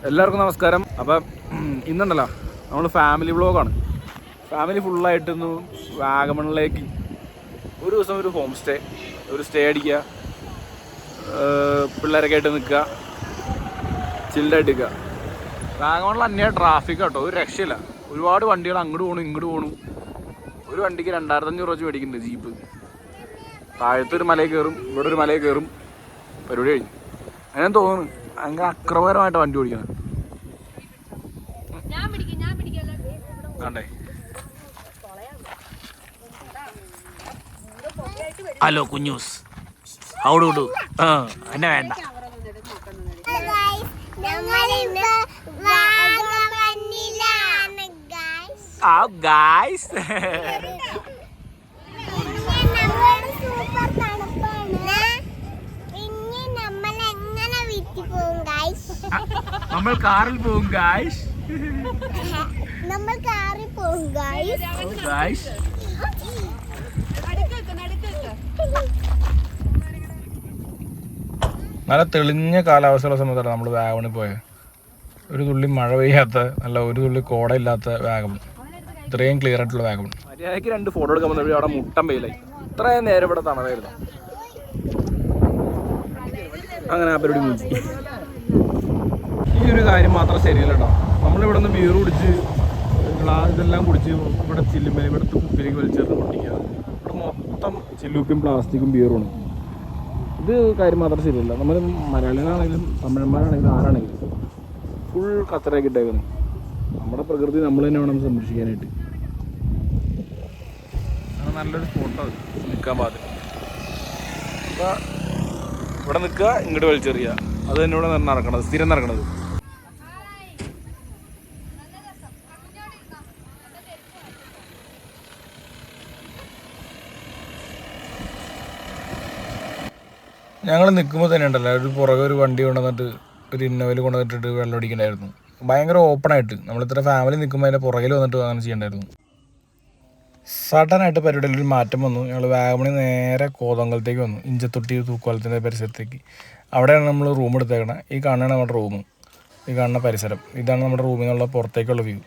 എല്ലാവർക്കും നമസ്കാരം. അപ്പം ഇന്നുണ്ടല്ലോ നമ്മൾ ഫാമിലി വ്ളോഗാണ്. ഫാമിലി ഫുള്ളായിട്ടൊന്ന് വാഗമണിലേക്ക് ഒരു ദിവസം ഒരു ഹോം സ്റ്റേ, ഒരു സ്റ്റേ അടിക്കുക, പിള്ളേരൊക്കെ ആയിട്ട് നിൽക്കുക, ചില്ലായിട്ട് നിൽക്കുക. വാഗമണിൽ അന്യ ട്രാഫിക് കേട്ടോ, ഒരു രക്ഷയില്ല. ഒരുപാട് വണ്ടികൾ അങ്ങോട്ട് പോകണം ഇങ്ങോട്ട് പോകണം. ഒരു വണ്ടിക്ക് 2500 വെച്ച് മേടിക്കുന്നുണ്ട് ജീപ്പ്. താഴത്തൊരു മലയിൽ കയറും, ഇവിടെ ഒരു മലയിൽ കയറും, പരിപാടി കഴിഞ്ഞു. അങ്ങനെ തോന്നുന്നു ഭയങ്കര അക്രമകരമായിട്ട് വണ്ടി ഓടിക്കുന്നത്. ഹലോ കുഞ്ഞൂസ്, അവിടെ വിടൂ. എന്നെ വേണ്ട. നമ്മൾ കാറിൽ പോകും ഗായ്സ്. നല്ല തെളിഞ്ഞ കാലാവസ്ഥയുള്ള സമയത്താണ് നമ്മൾ വാഗമണിൽ പോയത്. ഒരു തുള്ളി മഴ പെയ്യാത്ത, നല്ല ഒരു തുള്ളി കോടയില്ലാത്ത വാഗമൺ, ഇത്രയും ക്ലിയർ ആയിട്ടുള്ള വാഗമൺ. മര്യാദയ്ക്ക് 2 ഫോട്ടോ എടുക്കാൻ വന്നപ്പോൾ അവിടെ മുട്ടം വെയിലായി. ഇത്രയും നേരം ഇവിടെ തണവായിരുന്നു. അങ്ങനെ ആ പരിപാടി മുഞ്ചി. ഈ ഒരു കാര്യം മാത്രം ശരിയല്ല കേട്ടോ. നമ്മളിവിടെ നിന്ന് ബീർ കുടിച്ച് ഇതെല്ലാം കുടിച്ച് ഇവിടെ ചില്ലുമ്പേൽ ഇവിടുത്തെ കുപ്പിലേക്ക് വലിച്ചേർന്ന് പൊട്ടിക്കുക. ഇവിടെ മൊത്തം ചില്ലുപ്പിയും പ്ലാസ്റ്റിക്കും ബീറുമാണ്. ഇത് കാര്യം മാത്രം ശരിയല്ല. നമ്മൾ മലയാളികളാണെങ്കിലും തമിഴന്മാരാണെങ്കിലും ആരാണെങ്കിലും ഫുൾ കച്ചറയൊക്കെ ഇട്ടേക്കുന്നത്. നമ്മുടെ പ്രകൃതി നമ്മൾ തന്നെ വേണം സംരക്ഷിക്കാനായിട്ട്. നല്ലൊരു സ്പോട്ടാണ് നിൽക്കാൻ പാടില്ല. അപ്പോൾ ഇവിടെ നിൽക്കുക, ഇങ്ങോട്ട് വലിച്ചെറിയുക. അത് തന്നെ ഇവിടെ നടക്കണത്, സ്ഥിരം നടക്കണത്. ഞങ്ങൾ നിൽക്കുമ്പോൾ തന്നെ ഉണ്ടല്ലോ, ഒരു പുറകെ ഒരു വണ്ടി കൊണ്ടുവന്നിട്ട്, ഒരു ഇന്നോവയിൽ കൊണ്ടുവന്നിട്ട് വെള്ളം അടിക്കണ്ടായിരുന്നു. ഭയങ്കര ഓപ്പണായിട്ട് നമ്മളിത്ര ഫാമിലി നിൽക്കുമ്പോൾ അതിൻ്റെ പുറകിൽ വന്നിട്ട് അങ്ങനെ ചെയ്യണ്ടായിരുന്നു. സഡനായിട്ട് പരിപാടിയിൽ ഒരു മാറ്റം വന്നു. ഞങ്ങൾ വാഗമണിൽ നേരെ കോതങ്കലത്തേക്ക് വന്നു, ഇഞ്ചത്തൊട്ടി തൂക്കുപാലത്തിൻ്റെ പരിസരത്തേക്ക്. അവിടെയാണ് നമ്മൾ റൂം എടുത്തേക്കണം. ഈ കാണുകയാണ് നമ്മുടെ റൂം, ഈ കാണുന്ന പരിസരം. ഇതാണ് നമ്മുടെ റൂമിൽ നിന്നുള്ള പുറത്തേക്കുള്ള വ്യൂ.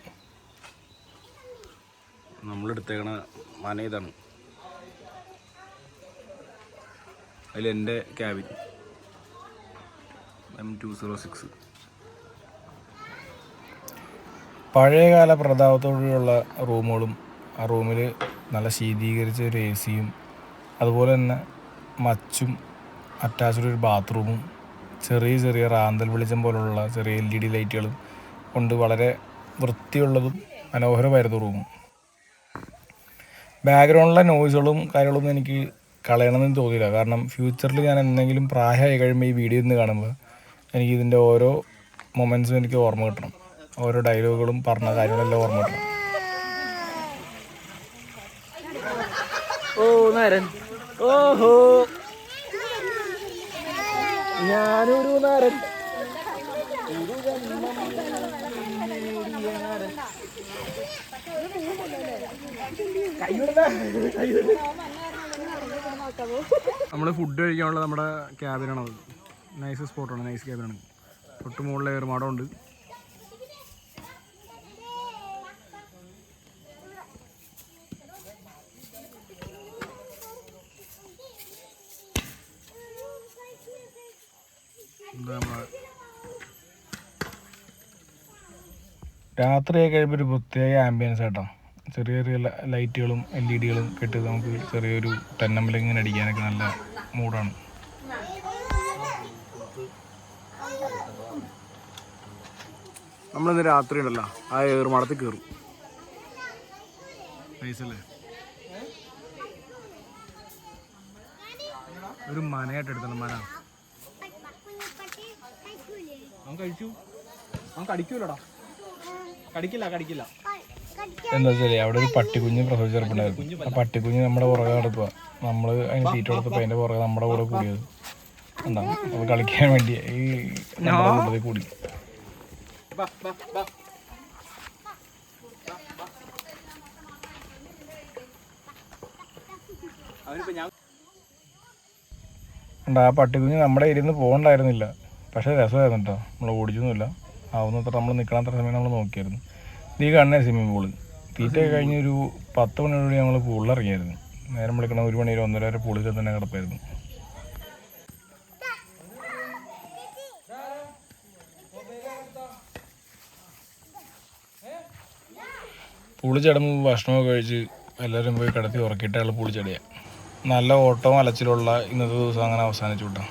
നമ്മളെടുത്തേക്കണ മന ഇതാണ്. അതിലെൻ്റെ ക്യാബിൻ M206. പഴയകാല പ്രതാപത്തോടെയുള്ള റൂമുകളും, ആ റൂമിൽ നല്ല ശീതീകരിച്ച ഒരു AC യും, അതുപോലെ തന്നെ മച്ചും അറ്റാച്ച്ഡ് ഒരു ബാത്റൂമും, ചെറിയ ചെറിയ റാന്തൽ വെളിച്ചം പോലുള്ള ചെറിയ LED ലൈറ്റുകളും കൊണ്ട് വളരെ വൃത്തിയുള്ളതും മനോഹരമായിരുന്നു റൂമും. ബാക്ക്ഗ്രൗണ്ടിലെ നോയ്സുകളും കാര്യങ്ങളൊന്നും എനിക്ക് കളയണമെന്ന് തോന്നിയില്ല. കാരണം ഫ്യൂച്ചറിൽ ഞാൻ എന്തെങ്കിലും പ്രായമായി കഴിയുമ്പോൾ ഈ വീഡിയോ നിന്ന് കാണുമ്പോൾ എനിക്ക് ഇതിൻ്റെ ഓരോ മൊമെൻറ്റ്സും എനിക്ക് ഓർമ്മ കിട്ടണം. ഓരോ ഡയലോഗുകളും പറഞ്ഞ കാര്യങ്ങളെല്ലാം ഓർമ്മ കിട്ടണം. ഓ നാരൻ, ഓഹോ ഞാനൊരു നാരൻ. നമ്മൾ ഫുഡ് കഴിക്കാനുള്ള നമ്മുടെ ക്യാബിനാണത്. നൈസ് സ്പോട്ടാണ്, നൈസ് ക്യാബിനാണ്. തൊട്ട് മുകളിൽ ഏറുമാടമുണ്ട്. രാത്രിയായി കഴിയുമ്പോൾ ഒരു പ്രത്യേക ആംബിയൻസ് ആട്ടോ. ചെറിയ ചെറിയ ലൈറ്റുകളും LED-കളും കെട്ടി നമുക്ക് ചെറിയൊരു തെന്നമ്പലിങ്ങനെ അടിക്കാനൊക്കെ നല്ല മൂഡാണ്. നമ്മളിന്ന് രാത്രി ഉണ്ടല്ലോ ആ ഏറുമാടത്തിൽ കയറും. നൈസല്ലേ? ഒരു മനയായിട്ട് എടുത്തണം. മന അവൻ കഴിച്ചു, അവൻ കടിക്കൂലടാ, കടിക്കില്ല. എന്താ വെച്ചാൽ അവിടെ ഒരു പട്ടിക്കുഞ്ഞ് പ്രസവിച്ചെറുപ്പുണ്ടായിരുന്നു. ആ പട്ടിക്കുഞ്ഞ് നമ്മുടെ പുറകെ നടക്കുക. നമ്മൾ അതിന് തീറ്റ കൊടുത്തപ്പോൾ അതിൻ്റെ പുറകെ നമ്മുടെ കൂടെ കൂടിയത് ഉണ്ടാവും. അത് കളിക്കാൻ വേണ്ടി ഈ നമ്മുടെ കൂട്ടത്തിൽ കൂടി. ആ പട്ടിക്കുഞ്ഞ് നമ്മുടെ ഇരുന്ന് പോകണ്ടായിരുന്നില്ല. പക്ഷേ രസമായിരുന്നു കേട്ടോ, നമ്മൾ ഓടിച്ചൊന്നുമില്ല. ആവുന്നത്ര നമ്മൾ നിൽക്കണത്ര സമയം നമ്മൾ നോക്കിയായിരുന്നു. ഈ കാണുന്ന സ്വിമ്മിംഗ് പൂള് തീറ്റ കഴിഞ്ഞൊരു 10 മണിയോട് ഞങ്ങൾ പൂളിലിറങ്ങിയായിരുന്നു. നേരം വിളിക്കണ 1 മണി 1:30 വരെ പൂളിൽ തന്നെ കിടപ്പായിരുന്നു. പൂളി ചടമ്പ് ഭക്ഷണമൊക്കെ കഴിച്ച് എല്ലാവരും പോയി കിടത്തി ഉറക്കിയിട്ട് അയാൾ പൂളി ചടയുക. നല്ല ഓട്ടവും അലച്ചിലുള്ള ഇന്നത്തെ ദിവസം അങ്ങനെ അവസാനിച്ചു കിട്ടാം.